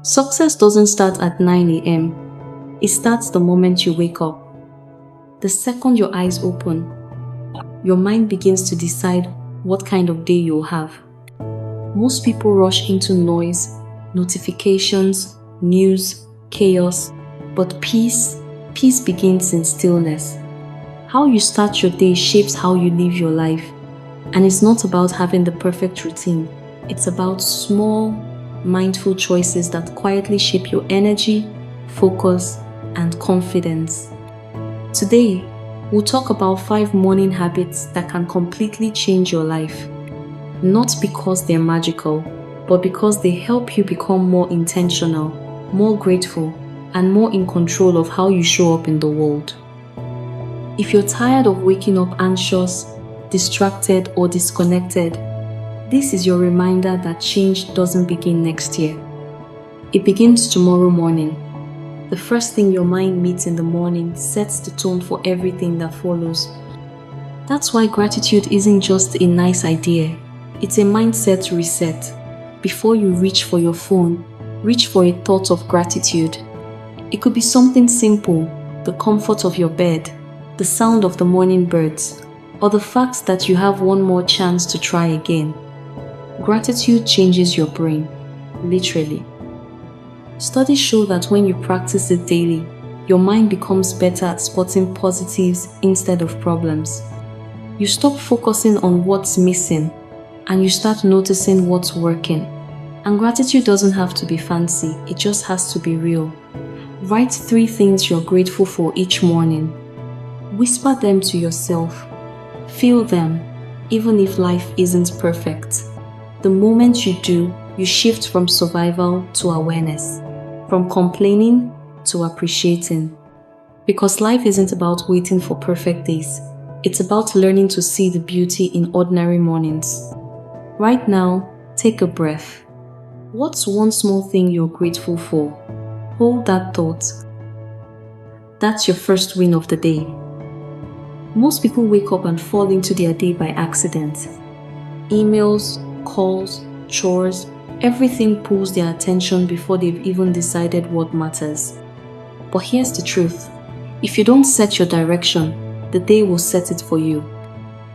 Success doesn't start at 9 a.m. It starts the moment you wake up. The second your eyes open, your mind begins to decide what kind of day you'll have. Most people rush into noise, notifications, news, chaos, but peace begins in stillness. How you start your day shapes how you live your life. And it's not about having the perfect routine. It's about small, mindful choices that quietly shape your energy, focus, and confidence. Today, we'll talk about 5 morning habits that can completely change your life. Not because they're magical, but because they help you become more intentional, more grateful, and more in control of how you show up in the world. If you're tired of waking up anxious, distracted, or disconnected, this is your reminder that change doesn't begin next year. It begins tomorrow morning. The first thing your mind meets in the morning sets the tone for everything that follows. That's why gratitude isn't just a nice idea. It's a mindset reset. Before you reach for your phone, reach for a thought of gratitude. It could be something simple, the comfort of your bed, the sound of the morning birds, or the fact that you have one more chance to try again. Gratitude changes your brain, literally. Studies show that when you practice it daily, your mind becomes better at spotting positives instead of problems. You stop focusing on what's missing and you start noticing what's working. And gratitude doesn't have to be fancy, it just has to be real. Write 3 things you're grateful for each morning. Whisper them to yourself. Feel them, even if life isn't perfect. The moment you do, you shift from survival to awareness, from complaining to appreciating. Because life isn't about waiting for perfect days. It's about learning to see the beauty in ordinary mornings. Right now, take a breath. What's one small thing you're grateful for? Hold that thought. That's your first win of the day. Most people wake up and fall into their day by accident. Emails, calls, chores, everything pulls their attention before they've even decided what matters. But here's the truth. If you don't set your direction, the day will set it for you.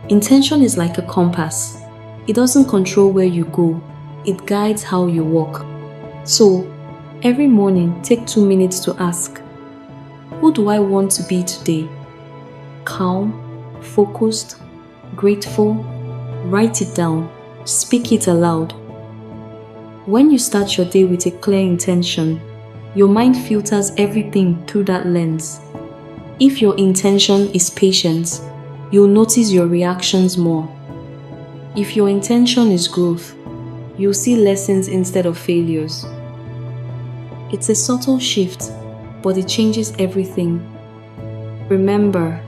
Intention is like a compass. It doesn't control where you go, it guides how you walk. So, every morning, take 2 minutes to ask, who do I want to be today? Calm, focused, grateful. Write it down. Speak it aloud. When you start your day with a clear intention, your mind filters everything through that lens. If your intention is patience, you'll notice your reactions more. If your intention is growth, you'll see lessons instead of failures. It's a subtle shift, but it changes everything. Remember,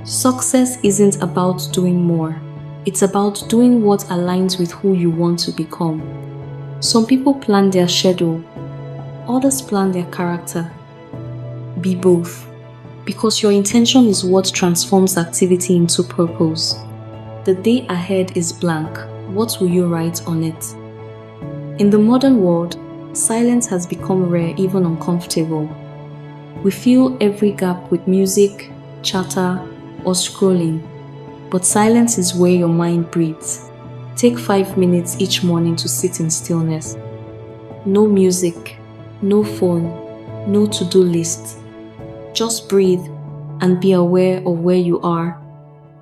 success isn't about doing more. It's about doing what aligns with who you want to become. Some people plan their schedule, others plan their character. Be both, because your intention is what transforms activity into purpose. The day ahead is blank. What will you write on it? In the modern world, silence has become rare, even uncomfortable. We fill every gap with music, chatter, or scrolling. But silence is where your mind breathes. Take 5 minutes each morning to sit in stillness. No music, no phone, no to-do list. Just breathe and be aware of where you are.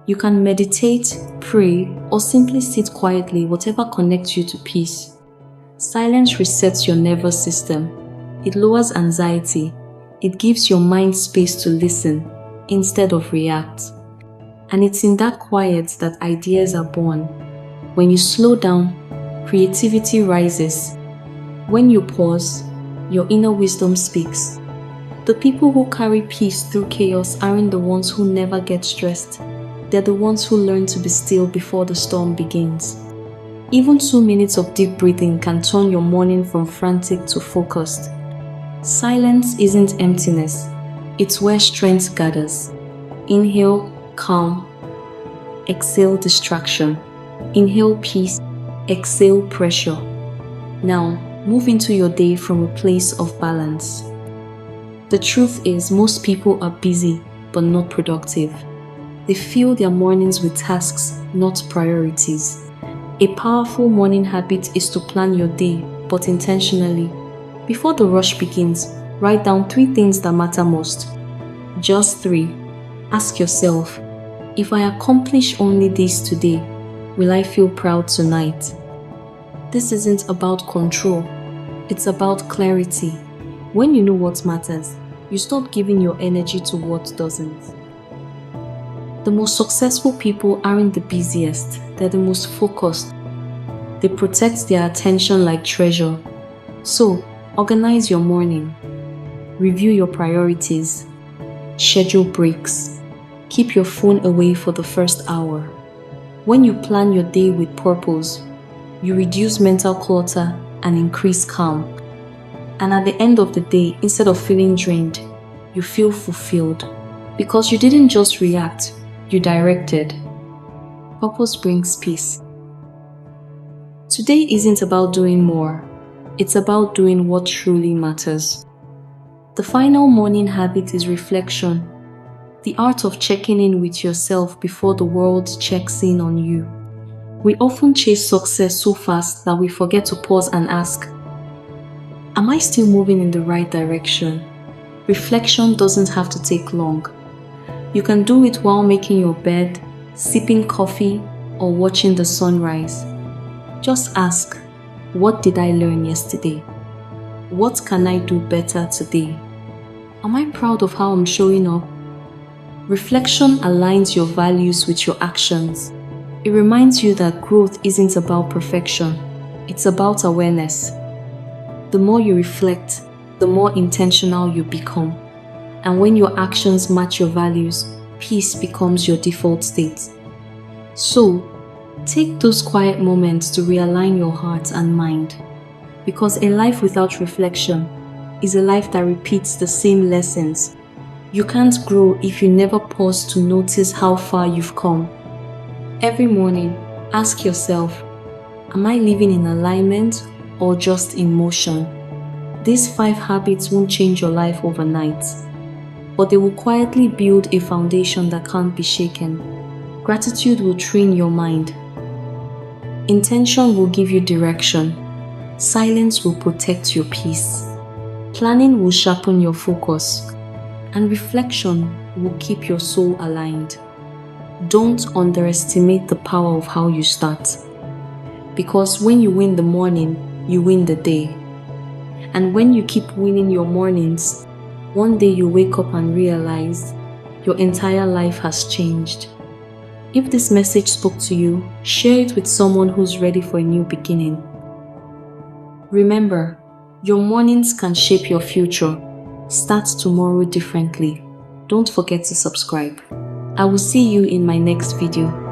You can meditate, pray, or simply sit quietly, whatever connects you to peace. Silence resets your nervous system. It lowers anxiety. It gives your mind space to listen instead of react. And it's in that quiet that ideas are born. When you slow down, creativity rises. When you pause, your inner wisdom speaks. The people who carry peace through chaos aren't the ones who never get stressed. They're the ones who learn to be still before the storm begins. Even 2 minutes of deep breathing can turn your morning from frantic to focused. Silence isn't emptiness. It's where strength gathers. Inhale, calm. Exhale, distraction. Inhale, peace. Exhale, pressure. Now, Move into your day from a place of balance. The truth is, most people are busy but not productive. They fill their mornings with tasks, not priorities. A powerful morning habit is to plan your day, but intentionally. Before the rush begins, write down 3 things that matter most. Just 3. Ask yourself, if I accomplish only this today, will I feel proud tonight? This isn't about control, it's about clarity. When you know what matters, you stop giving your energy to what doesn't. The most successful people aren't the busiest, they're the most focused. They protect their attention like treasure. So, organize your morning. Review your priorities. Schedule breaks. Keep your phone away for the first hour. When you plan your day with purpose, you reduce mental clutter and increase calm. And at the end of the day, instead of feeling drained, you feel fulfilled. Because you didn't just react, you directed. Purpose brings peace. Today isn't about doing more. It's about doing what truly matters. The final morning habit is reflection. The art of checking in with yourself before the world checks in on you. We often chase success so fast that we forget to pause and ask, am I still moving in the right direction? Reflection doesn't have to take long. You can do it while making your bed, sipping coffee, or watching the sunrise. Just ask, what did I learn yesterday? What can I do better today? Am I proud of how I'm showing up? Reflection aligns your values with your actions. It reminds you that growth isn't about perfection, it's about awareness. The more you reflect, the more intentional you become. And when your actions match your values, peace becomes your default state. So, take those quiet moments to realign your heart and mind. Because a life without reflection is a life that repeats the same lessons. You can't grow if you never pause to notice how far you've come. Every morning, ask yourself, am I living in alignment or just in motion? These 5 habits won't change your life overnight, but they will quietly build a foundation that can't be shaken. Gratitude will train your mind. Intention will give you direction. Silence will protect your peace. Planning will sharpen your focus. And reflection will keep your soul aligned. Don't underestimate the power of how you start. Because when you win the morning, you win the day. And when you keep winning your mornings, one day you wake up and realize your entire life has changed. If this message spoke to you, share it with someone who's ready for a new beginning. Remember, your mornings can shape your future. Start tomorrow differently. Don't forget to subscribe. I will see you in my next video.